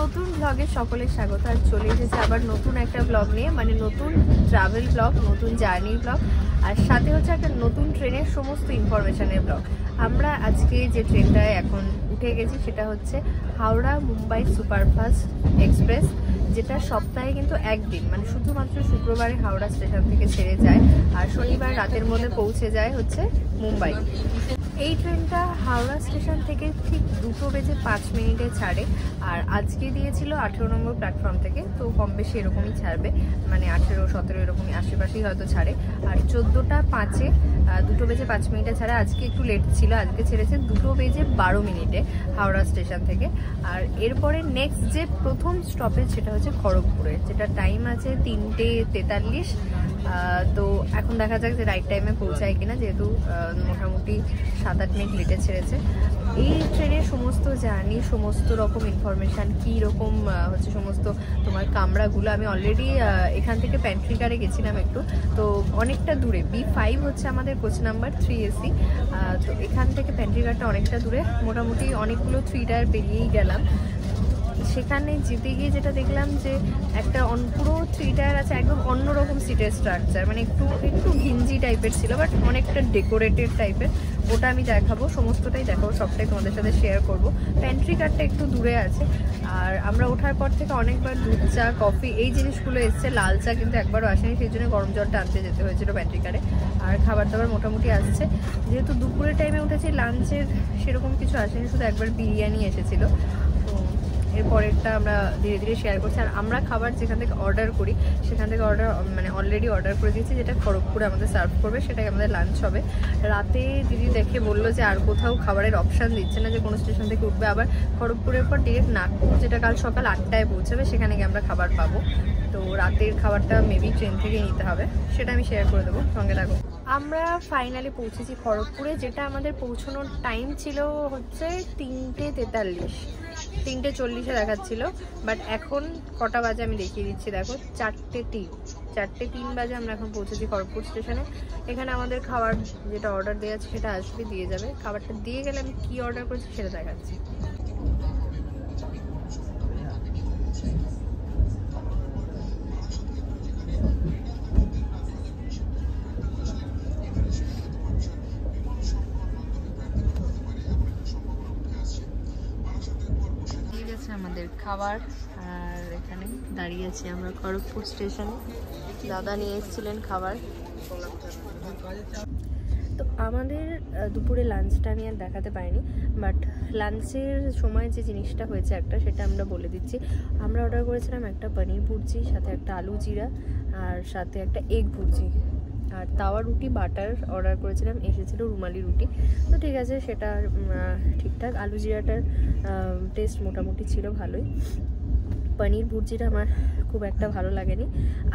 নতুন ব্লগে সকলের স্বাগত। আর চলে এসেছে আবার নতুন একটা ব্লগ নিয়ে, মানে নতুন ট্রাভেল ব্লগ, নতুন জার্নির ব্লগ, আর সাথে হচ্ছে একটা নতুন ট্রেনের সমস্ত ইনফরমেশনের ব্লগ। আমরা আজকে যে ট্রেনটায় এখন উঠে গেছি সেটা হচ্ছে হাওড়া মুম্বাই সুপারফাস্ট এক্সপ্রেস, যেটা সপ্তাহে কিন্তু একদিন, মানে শুধুমাত্র শুক্রবারে হাওড়া স্টেশন থেকে ছেড়ে যায় আর শনিবার রাতের মধ্যে পৌঁছে যায় হচ্ছে মুম্বাই। এই ট্রেনটা হাওড়া স্টেশন থেকে ঠিক 2:05 ছাড়ে, আর আজকে দিয়েছিল 18 নম্বর প্ল্যাটফর্ম থেকে, তো কম বেশি এরকমই ছাড়বে, মানে 18-17 এরকমই আশেপাশেই হয়তো ছাড়ে। আর 14:05 2:05 ছাড়ে। আজকে একটু লেট ছিল, আজকে ছেড়েছে 2:12 হাওড়া স্টেশন থেকে। আর এরপরে নেক্সট যে প্রথম স্টপেজ সেটা হচ্ছে খড়গপুরে, যেটা টাইম আছে 3:43। তো এখন দেখা যাক যে রাইট টাইমে পৌঁছায় কিনা, যেহেতু মোটামুটি 7-8 মিনিট লেটে ছেড়েছে। এই ট্রেনের সমস্ত জার্নি, সমস্ত রকম ইনফরমেশান, কী রকম হচ্ছে সমস্ত তোমার কামরাগুলো, আমি অলরেডি এখান থেকে প্যান্ট্রি কারে গেছিলাম একটু, তো অনেকটা দূরে। B5 হচ্ছে আমাদের কোচ নাম্বার 3 AC। তো এখান থেকে প্যান্ট্রি কারটা অনেকটা দূরে, মোটামুটি অনেকগুলো 3 টায়ার পেরিয়েই গেলাম। সেখানে যেতে গিয়ে যেটা দেখলাম যে একটা পুরো 3 টায়ার আছে, একদম অন্যরকম সিটের স্ট্রাকচার, মানে একটু ঘিঞ্জি টাইপের ছিল, বাট অনেকটা ডেকোরেটেড টাইপের। ওটা আমি দেখাবো, সমস্তটাই দেখাবো, সবটাই তোমাদের সাথে শেয়ার করবো। প্যান্ট্রি কারটা একটু দূরে আছে। আর আমরা ওঠার পর থেকে অনেকবার দুধ চা, কফি এই জিনিসগুলো এসছে, লাল চা কিন্তু একবারও আসেনি, সেই জন্য গরম জলটা আনতে যেতে হয়েছিল প্যান্ট্রি কারে। আর খাবার দাবার মোটামুটি আসছে, যেহেতু দুপুরের টাইমে উঠেছি, লাঞ্চের সেরকম কিছু আসেনি, শুধু একবার বিরিয়ানি এসেছিলো। এরপরেরটা আমরা ধীরে ধীরে শেয়ার করছি। আর আমরা খাবার যেখান থেকে অর্ডার করি সেখান থেকে অলরেডি অর্ডার করে দিয়েছি, যেটা খড়গপুরে আমাদের সার্ভ করবে, সেটাই আমাদের লাঞ্চ হবে। রাতে দিদি দেখে বললো যে আর কোথাও খাবারের অপশান দিচ্ছে না, যে কোনো স্টেশন থেকে উঠবে। আবার খড়গপুরের পর ডিরেক্ট নাগপুর, যেটা কাল সকাল 8টায় পৌঁছাবে, সেখানে গিয়ে আমরা খাবার পাবো। তো রাতের খাবারটা মেবি ট্রেন থেকে নিতে হবে, সেটা আমি শেয়ার করে দেবো, সঙ্গে থাকো। আমরা ফাইনালি পৌঁছেছি খড়গপুরে, যেটা আমাদের পৌঁছানোর টাইম ছিল হচ্ছে 3:43, 3:40 দেখাচ্ছিল, বাট এখন কটা বাজে আমি দেখিয়ে দিচ্ছি, দেখো 4:03 বাজে আমরা এখন পৌঁছেছি খড়গপুর স্টেশনে। এখানে আমাদের খাবার যেটা অর্ডার দেওয়া আছে সেটা আসবে, দিয়ে যাবে। খাবারটা দিয়ে গেলে আমি কী অর্ডার করেছি সেটা দেখাচ্ছি। আমাদের খাবার, আর এখানে দাঁড়িয়ে আছি আমরা খড়গপুর স্টেশনে। দাদা নিয়ে এসেছিলেন খাবার। তো আমাদের দুপুরে লাঞ্চটা আমি আর দেখাতে পারিনি, বাট লাঞ্চের সময় যে জিনিসটা হয়েছে একটা, সেটা আমরা বলে দিচ্ছি। আমরা অর্ডার করেছিলাম একটা পনির ভুর্জি, সাথে একটা আলু জিরা, আর সাথে একটা এগ ভুর্জি, আর তাওয়া রুটি বাটার অর্ডার করেছিলাম, এসেছিলো রুমালি রুটি। তো ঠিক আছে, সেটা ঠিকঠাক। আলু জিরাটার টেস্ট মোটামুটি ছিল ভালোই। পনির ভুর্জিটা আমার খুব একটা ভালো লাগেনি।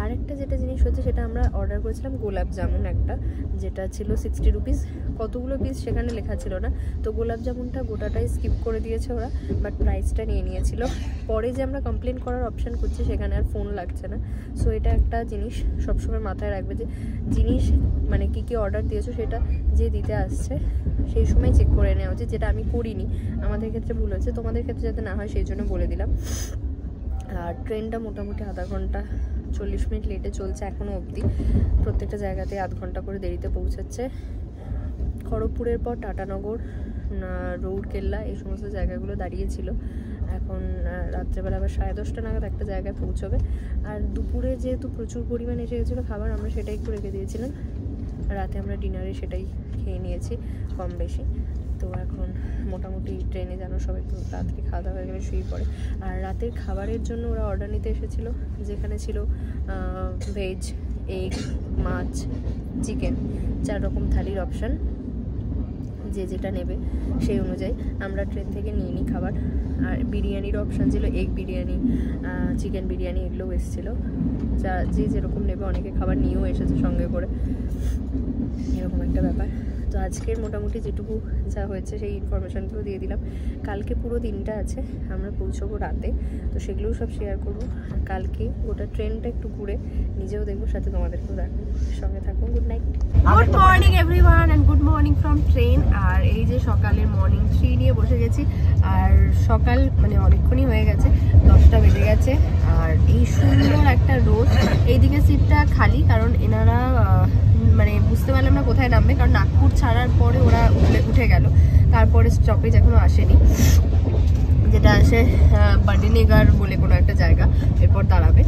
আর একটা যেটা জিনিস হচ্ছে, সেটা আমরা অর্ডার করেছিলাম গোলাপ জামুন একটা, যেটা ছিল 60 রুপিস। কতগুলো পিস সেখানে লেখা ছিল না, তো গোলাপ জামুনটা গোটাটাই স্কিপ করে দিয়েছে ওরা, বাট প্রাইসটা নিয়ে নিয়েছিল। পরে যে আমরা কমপ্লেন করার অপশান করছি, সেখানে আর ফোন লাগছে না। সো এটা একটা জিনিস সবসময় মাথায় রাখবে, যে জিনিস মানে কী অর্ডার দিয়েছো সেটা যে দিতে আসছে সেই সময় চেক করে নেওয়া উচিত, যেটা আমি করিনি। আমাদের ক্ষেত্রে ভুল হয়েছে, তোমাদের ক্ষেত্রে যাতে না হয় সেই জন্য বলে দিলাম। আর ট্রেনটা মোটামুটি আধা ঘন্টা 40 মিনিট লেটে চলছে এখনও অবধি। প্রত্যেকটা জায়গাতে আধ ঘন্টা করে দেরিতে পৌঁছাচ্ছে। খড়গপুরের পর টাটানগর, রৌড়কেল্লা, এই সমস্ত জায়গাগুলো দাঁড়িয়েছিল। এখন রাত্রেবেলা আবার 10:30 নাগাদ একটা জায়গায় পৌঁছবে। আর দুপুরে যেহেতু প্রচুর পরিমাণে এসে গেছিলো খাবার, আমরা সেটাই একটু রেখে দিয়েছিলাম। রাতে আমরা ডিনারে সেটাই খেয়ে নিয়েছি কম বেশি। তো এখন মোটামুটি ট্রেনে যেন সব একটু তাড়াতাড়ি খাওয়া দাওয়া হয়ে গেলে শুয়ে পড়ে। আর রাতের খাবারের জন্য ওরা অর্ডার নিতে এসেছিলো, যেখানে ছিল ভেজ, এগ, মাছ, চিকেন, 4 রকম থালির অপশান। যে যেটা নেবে সেই অনুযায়ী আমরা ট্রেন থেকে নিয়ে নিই খাবার। আর বিরিয়ানির অপশান ছিল, এগ বিরিয়ানি, চিকেন বিরিয়ানি, এগুলোও এসেছিলো। যা যে যেরকম নেবে, অনেকে খাবার নিয়েও এসেছে সঙ্গে করে, এরকম একটা ব্যাপার। তো আজকের মোটামুটি যেটুকু যা হয়েছে সেই ইনফরমেশানগুলো দিয়ে দিলাম। কালকে পুরো দিনটা আছে, আমরা পৌঁছবো রাতে, তো সেগুলোও সব শেয়ার করবো। আর কালকে গোটা ট্রেনটা একটু ঘুরে নিজেও দেখবো, সাথে তোমাদেরকেও দেখবো। সঙ্গে থাকবো। Good night, good morning everyone and good morning from train. আর এই যে সকালের মর্নিং 3 নিয়ে বসে গেছি। আর সকাল মানে অনেকক্ষণই হয়ে গেছে, 10টা বেজে গেছে। আর এই সুন্দর একটা রোড, এইদিকে সিটটা খালি, কারণ এনারা মানে বুঝতে পারলাম না কোথায় নামবে, কারণ নাগপুর ছাড়ার পরে ওরা উঠে গেল। তারপরে স্টপেজ এখনো আসেনি, যেটা আসে বান্ডিনেগার বলে কোনো একটা জায়গা, এরপর দাঁড়াবে।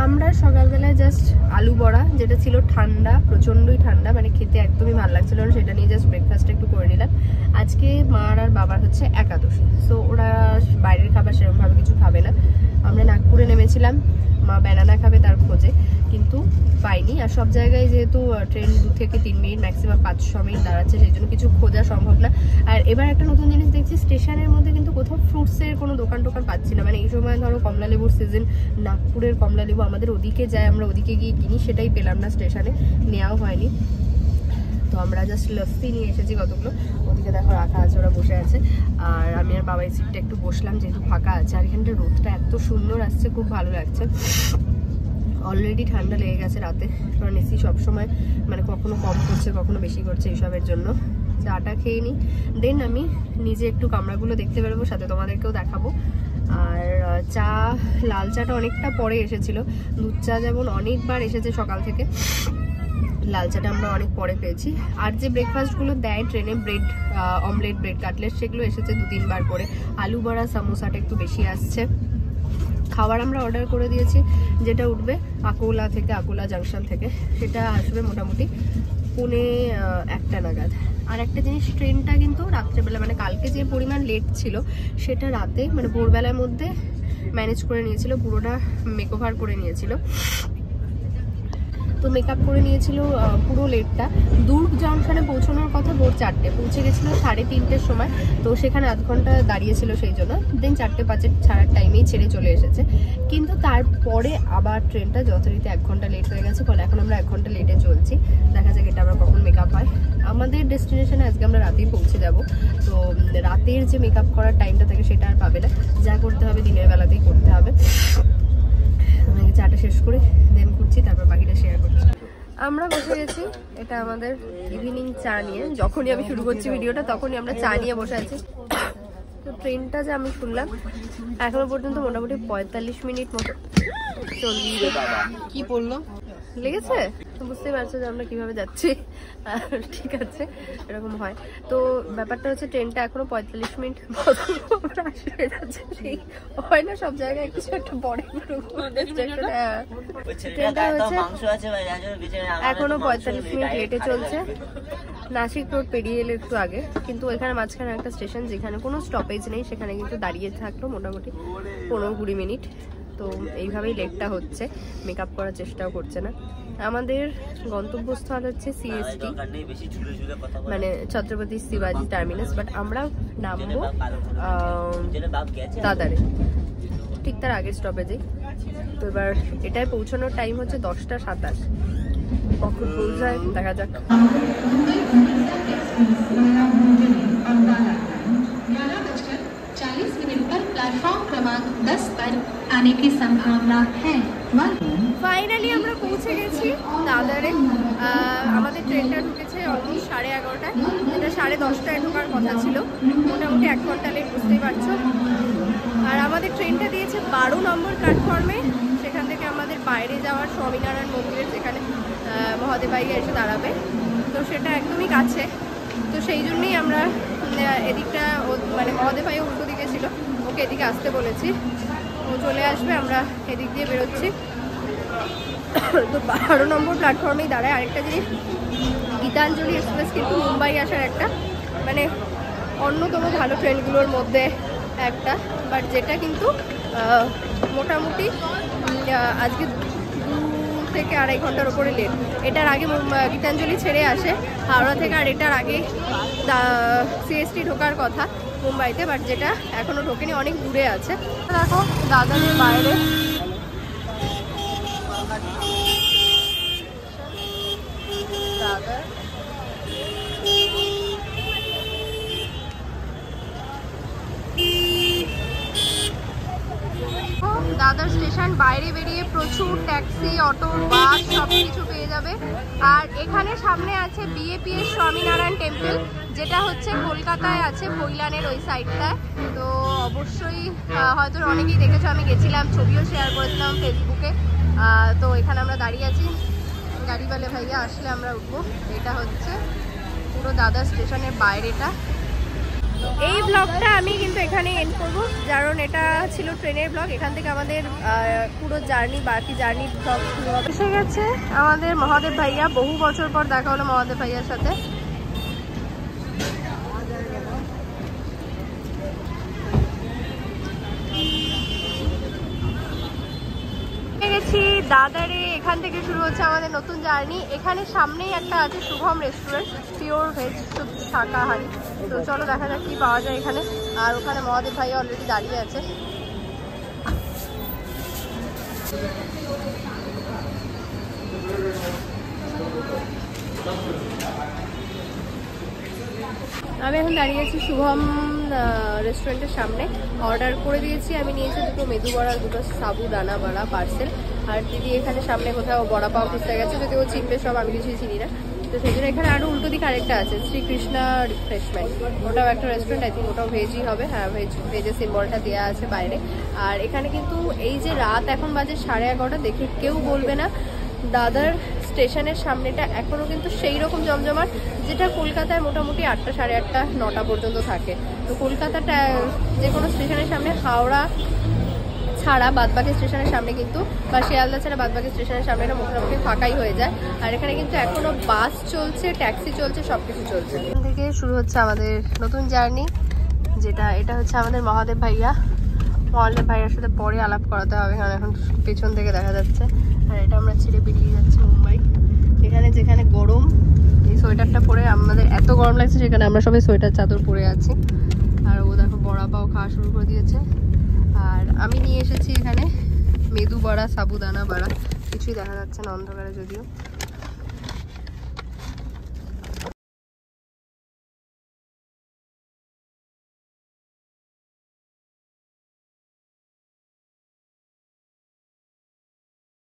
আমরা সকালবেলায় জাস্ট আলু বড়া, যেটা ছিল ঠান্ডা, প্রচণ্ডই ঠান্ডা, মানে খেতে একদমই ভালো লাগছিল না, সেটা নিয়ে জাস্ট ব্রেকফাস্টটা একটু করে নিলাম। আজকে মার আর বাবার হচ্ছে একাদশী, সো ওরা বাইরের খাবার সেরকমভাবে কিছু খাবে না। আমরা নাগপুরে নেমেছিলাম, মা ব্যানানা খাবে তার খোঁজে, কিন্তু পাইনি। আর সব জায়গায় যেহেতু ট্রেন 2 থেকে 3 মিনিট, ম্যাক্সিমাম 5-6 মিনিট দাঁড়াচ্ছে, সেই জন্য কিছু খোঁজা সম্ভব না। আর এবার একটা নতুন জিনিস দেখছি, স্টেশনের মধ্যে কিন্তু কোথাও ফ্রুটসের কোনো দোকান টোকান পাচ্ছি না। মানে এই সময় ধরো কমলা লেবুর সিজন, নাগপুরের কমলা লেবু আমাদের ওদিকে যায়, আমরা ওদিকে গিয়ে কিনি, সেটাই পেলাম না স্টেশনে, নেওয়াও হয়নি। তো আমরা জাস্ট লস্যি নিয়ে এসেছি কতগুলো, ওদিকে দেখো রাখা আছে, ওরা বসে আছে। আর আমি আর বাবা এই সিটটা একটু বসলাম, যেহেতু ফাঁকা আছে। আর এখানটা রোদটা এত সুন্দর আসছে, খুব ভালো লাগছে। অলরেডি ঠান্ডা লেগে গেছে রাতে, কারণ এসি সবসময় মানে কখনো কম করছে কখনো বেশি করছে, এইসবের জন্য। চাটা খেয়ে নিই, দেন আমি নিজে একটু কামরাগুলো দেখতে বেরোবো, সাথে তোমাদেরকেও দেখাবো। আর চা, লাল চাটা অনেকটা পরে এসেছিলো, দুধ চা যেমন অনেকবার এসেছে সকাল থেকে, লাল চাটা আমরা অনেক পরে পেয়েছি। আর যে ব্রেকফাস্টগুলো দেয় ট্রেনে, ব্রেড অমলেট, ব্রেড কাটলেট, সেগুলো এসেছে 2-3 বার করে। আলু বড়া, সামোসাটা একটু বেশি আসছে। খাবার আমরা অর্ডার করে দিয়েছি, যেটা উঠবে আকোলা থেকে, আকোলা জাংশন থেকে, সেটা আসবে মোটামুটি 1:45 নাগাদ। আর একটা জিনিস, ট্রেনটা কিন্তু রাত্রেবেলা, মানে কালকে যে পরিমাণ লেট ছিল সেটা রাতে মানে ভোরবেলার মধ্যে ম্যানেজ করে নিয়েছিল, পুরোটা মেকওভার করে নিয়েছিল। তো মেকআপ করে নিয়েছিল পুরো লেটটা। দুর্গ জংশনে পৌঁছানোর কথা ভোর 4টে, পৌঁছে গেছিলো 3:30-র সময়। তো সেখানে আধ ঘন্টা দাঁড়িয়েছিল সেই জন্য, দেন 4:05 ছাড়ার টাইমেই ছেড়ে চলে এসেছে। কিন্তু তারপরে আবার ট্রেনটা যথারীতি 1 ঘন্টা লেট হয়ে গেছে, ফলে এখন আমরা 1 ঘন্টা লেটে চলছি। দেখা যাক এটা আমরা কখন মেকআপ হয়। আমাদের ডেস্টিনেশনে আজকে আমরা রাতেই পৌঁছে যাব, তো রাতের যে মেকআপ করার টাইমটা থাকে সেটা আর পাবে না, যা করতে হবে দিনের বেলাতেই করতে হবে। চাটা শেষ করে দেন করছি, তারপর বাকিটা শেয়ার করছি। আমরা বসে গেছি, এটা আমাদের ইভিনিং চা নিয়ে। যখনই আমি শুরু করছি ভিডিওটা তখনই আমরা চা নিয়ে বসে আছি। তো ট্রেনটা যে আমি শুনলাম এখনো পর্যন্ত মোটামুটি 45 মিনিট মতো চলছে। কি পড়লো লেগেছে, বুঝতেই পারছো যে আমরা কিভাবে যাচ্ছি। ঠিক আছে, এরকম হয়। তো ব্যাপারটা হচ্ছে ট্রেনটা এখনো 45 মিনিট আসবে যাচ্ছে, সেই হয় না সব জায়গায় কিছু একটা পড়ে। ট্রেনটা হচ্ছে এখনো 45 মিনিট লেটে চলছে। নাসিক রোড পেরিয়ে এলে একটু আগে, কিন্তু এখানে মাঝখানে একটা স্টেশন যেখানে কোনো স্টপেজ নেই, সেখানে কিন্তু দাঁড়িয়ে থাকলো মোটামুটি 15-20 মিনিট। তো এইভাবেই লেটটা হচ্ছে, মেকআপ করার চেষ্টাও করছে না। আমাদের গন্তব্যস্থল হচ্ছে সিএসটি, মানে ছত্রপতি শিবাজি টার্মিনাস, বাট আমরা নামবো দাদারে, ঠিক তার আগের স্টপেজেই। তো এবার এটায় পৌঁছানোর টাইম হচ্ছে 10:27। কখন পৌঁছায় দেখা যাক। प्लेटफॉर्म क्रमांक 10 पर आने की संभावना है। ফাইনালি আমরা পৌঁছে গেছি দাদারে। আমাদের ট্রেনটা ঢুকেছে অলমোস্ট 11:30টায়, যেটা 10:30টায় ঢোকার কথা ছিল। মোটামুটি 1 ঘন্টা লেট, বুঝতেই পারছো। আর আমাদের ট্রেনটা দিয়েছে 12 নম্বর প্ল্যাটফর্মে। সেখান থেকে আমাদের বাইরে যাওয়ার স্বামীনারায়ণ মন্দিরের যেখানে মহাদেবাইয়া এসে দাঁড়াবে, তো সেটা একদমই কাছে। তো সেই জন্যই আমরা এদিকটা, মানে মহাদেবাইয়া উল্টো দিকে ছিল, ওকে এদিকে আসতে বলেছি, ও চলে আসবে, আমরা এদিক দিয়ে বেরোচ্ছি। তো 12 নম্বর প্ল্যাটফর্মেই দাঁড়ায়। আরেকটা জিনিস, গীতাঞ্জলি এক্সপ্রেস কিন্তু মুম্বাই আসার একটা মানে অন্যতম ভালো ট্রেনগুলোর মধ্যে একটা, বাট যেটা কিন্তু মোটামুটি আজকে থেকে 2.5 ঘন্টার উপরে লেট। এটার আগে গীতাঞ্জলি ছেড়ে আসে হাওড়া থেকে, আর এটার আগে সিএসটি ঢোকার কথা মুম্বাইতে, বাট যেটা এখনো ঢোকেনি, অনেক দূরে আছে। দেখো দাদারের বাইরে দাদার দাদার স্টেশন বাইরে বেরিয়ে প্রচুর ট্যাক্সি, অটো, বাস সব কিছু পেয়ে যাবে। আর এখানে সামনে আছে বিএপিএস স্বামীনারায়ণ টেম্পল, যেটা হচ্ছে কলকাতায় আছে, বইলানের ওই সাইডটায়। তো অবশ্যই হয়তো অনেকেই দেখেছো, আমি গেছিলাম, ছবিও শেয়ার করেছিলাম ফেসবুকে। তো এখানে আমরা দাঁড়িয়ে আছি, গাড়িওয়ালে ভাইয়া আসলে আমরা উঠবো। এটা হচ্ছে পুরো দাদার স্টেশনের বাইরেটা। এই ব্লগটা আমি কিন্তু এখানে এন্ড করবো, কারণ এটা ছিল ট্রেনের ব্লগ। এখান থেকে আমাদের পুরো জার্নি, বাকি জার্নি ব্লগ শুরু হবে। এসে গেছে আমাদের মহাদেব ভাইয়া, বহু বছর পর দেখা হলো মহাদেব ভাইয়ার সাথে। গেছি দাদারে, এখান থেকে শুরু হচ্ছে আমাদের নতুন জার্নি। এখানে সামনেই একটা আছে শুভম রেস্টুরেন্ট, পিওর ভেজ, শুধু শাকাহারি। তো চলো দেখা যাক কি পাওয়া যায় এখানে। আর ওখানে মহাদেব ভাই অলরেডি দাঁড়িয়ে আছে। আমি এখন দাঁড়িয়ে আছি শুভম রেস্টুরেন্টের সামনে। অর্ডার করে দিয়েছি, আমি নিয়েছি 2 মেদু বড়া, 2 সাবুদানা বড়া পার্সেল। আর দিদি এখানে সামনে কোথাও বড়া পাও খুঁজতে গেছে, যদি ও চিনবে সব, আমি কিছুই চিনি না। তো সেই জন্য এখানে আরও উল্টো দিকে আরেকটা আছে, শ্রীকৃষ্ণা রিফ্রেশমেন্ট, ওটাও একটা রেস্টুরেন্ট, আই থিঙ্ক ওটাও ভেজই হবে। হ্যাঁ, ভেজের সিম্বলটা দেওয়া আছে বাইরে। আর এখানে কিন্তু এই যে রাত এখন বাজে 11:30, দেখে কেউ বলবে না দাদার স্টেশনের সামনেটা এখনও কিন্তু সেই রকম জমজমাট, যেটা কলকাতায় মোটামুটি 8টা, 8:30, 9টা পর্যন্ত থাকে। তো কলকাতাটা যে কোনো স্টেশনের সামনে, হাওড়া ছাড়া বাদবাকি স্টেশনের সামনে কিন্তু, বা শিয়ালদা ছাড়া বাদবাকি স্টেশনের সামনে এটা মোটামুটি ফাঁকাই হয়ে যায়। আর এখানে কিন্তু এখনও বাস চলছে, ট্যাক্সি চলছে, সব কিছু চলছে। এখান থেকে শুরু হচ্ছে আমাদের নতুন জার্নি, যেটা এটা হচ্ছে আমাদের মহাদেব ভাইয়া। মহাদেব ভাইয়ার সাথে পরে আলাপ করাতে হবে, কারণ এখন পেছন থেকে দেখা যাচ্ছে। আর এটা আমরা ছেড়ে বেরিয়ে যাচ্ছি মুম্বাই। এখানে যেখানে গরম, এই সোয়েটারটা পরে আমাদের এত গরম লাগছে, সেখানে আমরা সবাই সোয়েটার চাদর পরে আছি। আর ও দেখো বড়া পাও খাওয়া শুরু করে দিয়েছে। আর আমি নিয়ে এসেছি এখানে মেদু বড়া, সাবুদানা বড়া, কিছুই দেখা যাচ্ছে না অন্ধকারে যদিও।